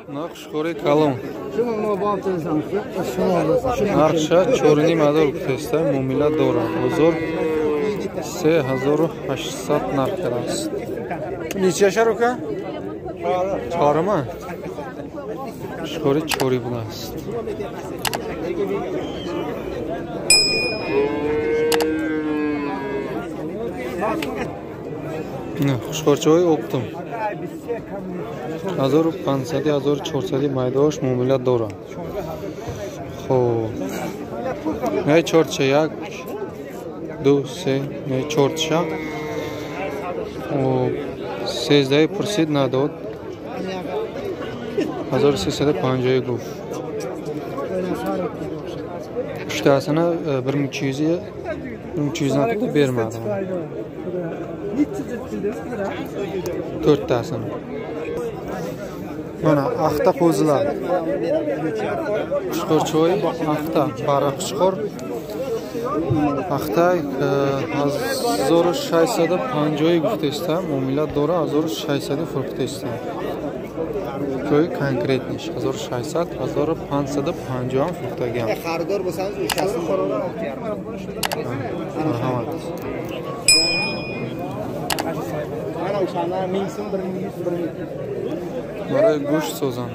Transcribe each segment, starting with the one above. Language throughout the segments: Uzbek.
Xushxo'ri kalon. Narxa cho'rini mador testa muomila dora. Bozor 3800 narx است. Necha yashar uka? 4 mi? Xushxo'ri cho'ri bo'lasiz. Xushxo'rchoy optim. 1500 1400 maydosh muomila dora. Xo'p. Ne chorcha yak 2 3 ne chorcha. Xo'p. Sezdey pursid nadod. 1350 guf. Uchtasini 1200 dan qilib bermadim. 4 tasini. Mana axta qo'zilar. Xushxo'rchoy, axta, bariq xushxo'r. Axta 1650 guftesta, muomila dora 1600 fruktesta. To'y konkretnish 1600, 1550 fruktagan. Xaridor bo'lsangiz o'shasini marhamat. Mana o'shalar 1000 so'm, 1100, 1000. Mana go'sht so'zan.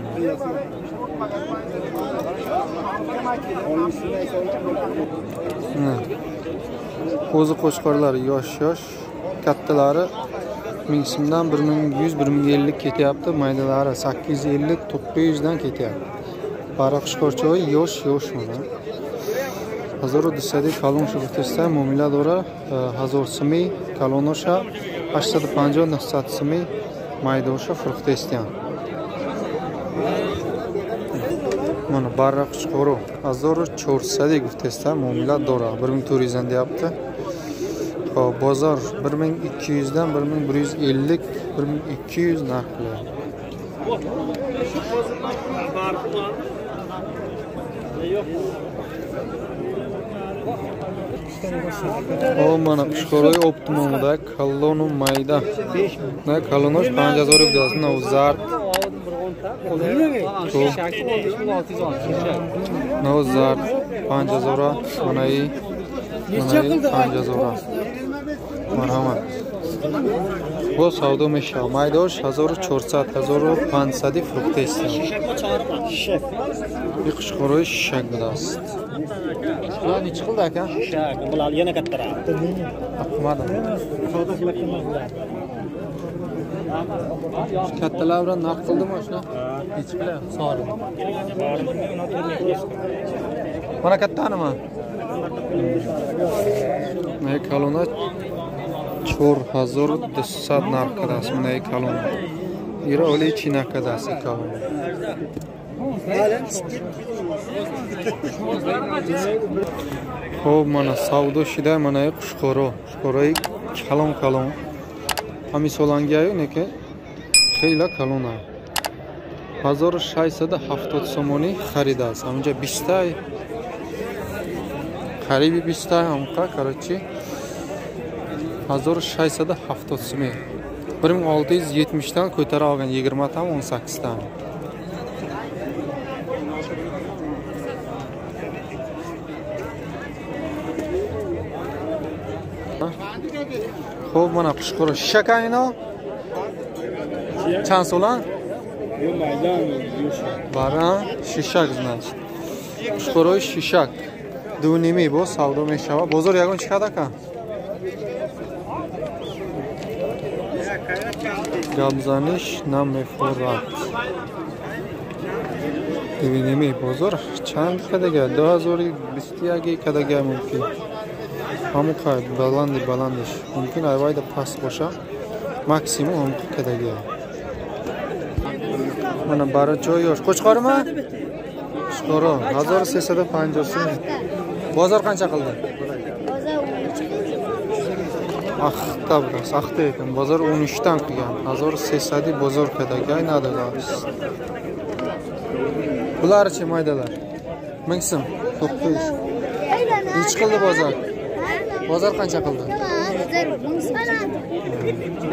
Qo'zi qo'chqorlar yosh, kattalari 1000 so'mdan 1100, 1050 ketyapti, maydalari 850, 900 dan ketyapti. Bariq xushxo'rchoy yosh mana. 1200 kalon shug'ultesta muomila dora 1000 so'mi kalonosha 850 900 so'mi maydosha fruktestian. Mana bariq xushxo'ro 1400 guftesta muomila dora 1400 dan deyapti. Xo'p, bozor 1200 dan 1150, 1200 narx qilyapti. O mana xushxo'roy optimumda kalonu mayda. Ne kalonosh 5000 rupiya, ne zart. Ne zart 5000, mana iyi 5000. Marhamat. Bu savdo mesha maydosh 1400, 1500 fruktesta. Bir xushxo'roy shishak bilasiz. Ular necha qildi aka? Shishak, bular yana kattaroq. Aqmadim. Kattalar bilan narx qildimi shuna? Necha bilan? So'radim. Mana kattanimi? Ne kalona 4200 narx qilasiz, mana kalona. Ira oli china qadasi kalona. Xo'p, mana savdo shida mana xushxo'roy kalon. Hamisolangayu neke xeyla kalona. 1670 so'moni xaridasi. Amja 20 ta. Qaribi 20 ta hamqa, короче 1670 so'm. 1670 dan ko'tara olgan 20 ta 18 ta. Xo'p, mana xushxo'ro shishakayno. Chand so'lan? Bara shishak значит. Xushxo'ro shishak. Dunimi bu savdo meshava. Bozor yagon chiqadi aka. Gamzanish nam meforat. Dunimi bozor chand kadaga 2020 ga kadaga mumkin. Hamukay balandish mumkin ayvayda past bo'sha maksimum hamukay kadaga. Mana barachoy yosh qo'chqormi? Xushxo'ro 1350 so'm. Bozor qancha qildi? Axta biroz, axta ekan. Bozor 13 dan qilgan. 1350 bozor kadaga aylanadi. Bularchi maydalar. 1000 so'm, 900. Necha qildi bozor? Bozor qancha qildi?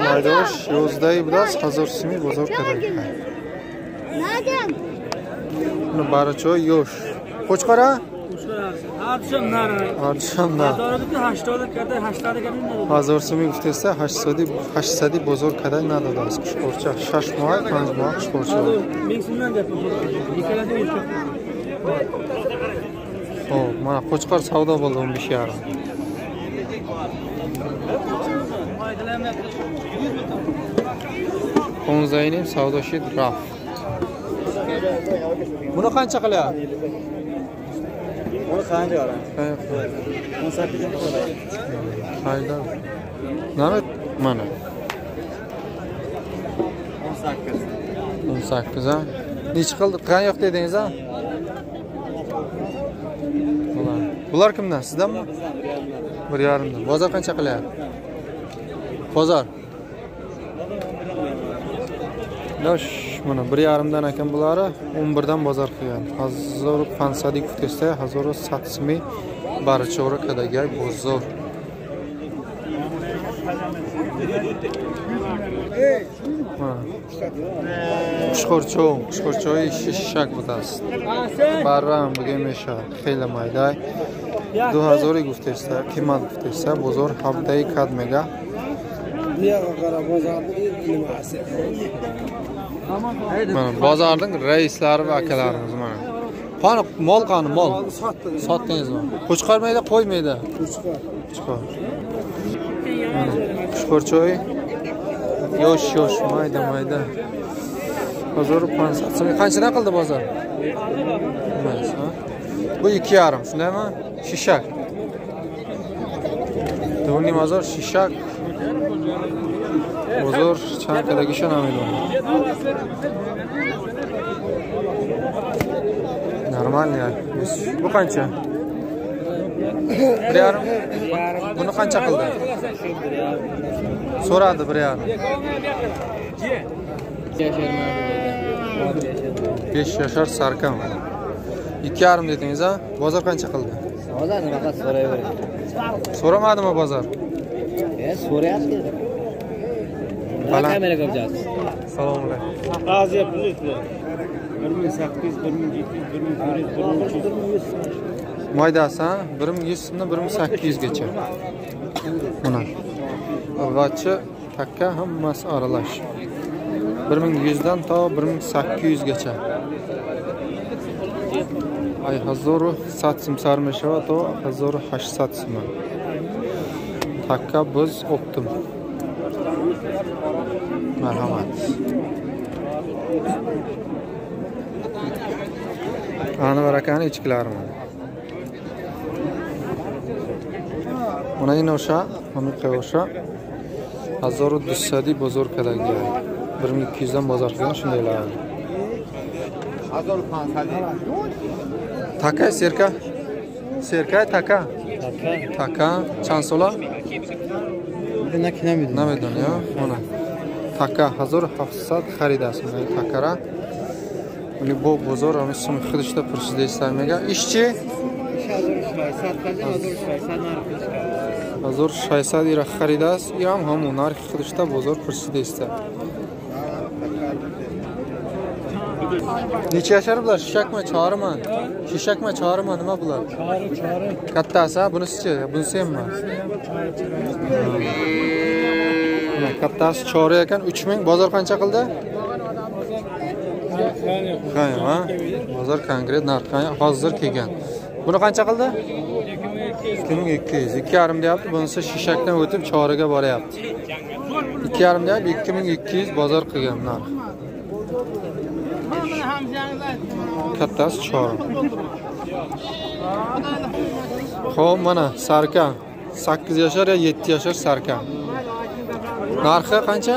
Maydosh yozday biroz 1000 so'm bozor kerak. Buni barichoy yosh. Qo'chqora? Ardshamlar. Hazor so'ming ustesa 800 bozor kadar nadod است. Qushqorcha 6 moy, 5 moy qushqorcha. 1000 so'mdan gapirdim. Ikkalasi o'sha. Xo'p, mana qo'chqor savdo bo'ldi 15.5. Qonzayning savdoshi raf. Buni qancha qilyapti? Buni qancha oladi? 18 so'raydi. Hayda. Nima? Mana. 18 ha. Necha qildi? Qani yo'q dedingiz ha? Bular kimdan? Sizdanmi? 1.5 dan. Bozor qancha qilyapti? Bozor. Yosh, mana 1.5 dan ekan bulari 11 dan bozor qilgan. 1500 kutsa, 1700 barichora kadagay bozor. Qushqorchoy shishak butasi. Baram bugemisha xeyla mayday. 2000 guftesa, qiymat guftesa, bozor haftai kadmega. Mana bozorning raislari va akalarimiz mana. Qani mol qani mol? Sotdingizmi? Qo'chqarmaydi, qo'ymaydi. Qo'chqor. Qushqorchoy yosh mayda. Bozor 500 so'm. Qanchadan qildi bozor? Bu 2.5, shundaymi? Shishak. Do'ning bozor shishak. Bozor Chankadagi ishonmayman. Normal ya. Bu qancha? 1.5. Buni qancha qildi? So'radi 1.5. 5 yashar sarkam. 2.5 dedingiz ha? Bozor qancha qildi? Bozor nima so'rayvering. So'ramadimi bozor? So'rayapti. Kamera ko'rasiz. Salom alaykum. Aziya pullar. 1800, 1700, 1300. Maydasi 1100 so'mdan 1800 gacha. Mana. G'achi takka hammasi aralash. 1100 dan to 1800 gacha. Ay 1700 sarmishava to 1800 so'm. Takka biz optim. Marhamat. Ana barakani ichkilarim. Mana yana o'sha, o'sha 1200 bozor kadagi. 1200 dan bozor qilgan shundaylar. 1500. Taka serka. Serka taka. Taka chansola. Namidan ya. Mana. Taka 1700 xaridasi. Takara. Uni bu bozor ana sum xidishda pursizda istamega. Ishchi 1600 lira xaridas. Iram hamon narx xidishda bozor pursizda ista. Necha yashar bular? Shishakmi, chorimi? Shishakmi, chorimi, nima bular? Chori. Kattasi, bunisi-chi? Bunisi hammi? Mana kattasi chori ekan, 3000. Bozor qancha qildi? Ha, bozor konkret narx hozir kelgan. Buni qancha qildi? 2200. 2.5 deyapti. Bunisi shishakdan o'tib choriga boryapti. 2.5 deyapti, 2200 bozor qilgan narx. Kattasi chori. Xo'p, mana sarka 8 yashar ya 7 yashar sarka. Narxi qancha?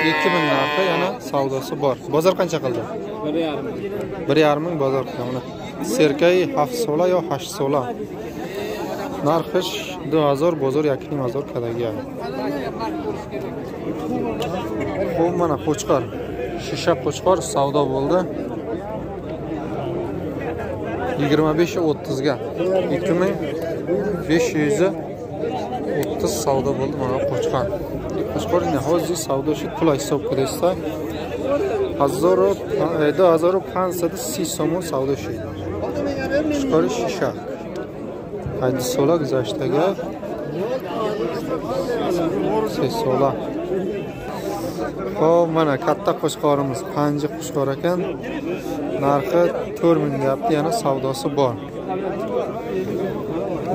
2000 narxi, yana savdosi bor. Bozor qancha qildi? 1.5 ming bozor qildi. Serkai 7 so'la yo 8 so'la. Narxi 2000 bozor 2000 kadagi. Xo'p, mana qo'chqor. Shisha qo'chqor savdo bo'ldi. 25-30 ga. 2530 savdo bo'ldi mana qo'chqor. Qo'chqor ne hozir savdo shu pul hisob qilsa 2530 so'm savdo shudi. Qo'shqori shisha. Qaydi so'la guzashtaga. So'la. Xo'p, mana katta qo'shqorimiz Panji qo'shqor ekan. Narxi 4000 deyapti, yana savdosi bor.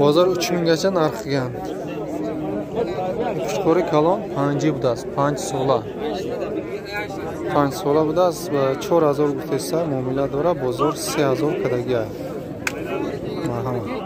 Bozor 3000 gacha narxigan. Qo'shqori kalon Panji budas, Panji so'la. Panji so'la budas va 4000 gufteса muomala dora, bozor 3000 kadaga. Marhamat.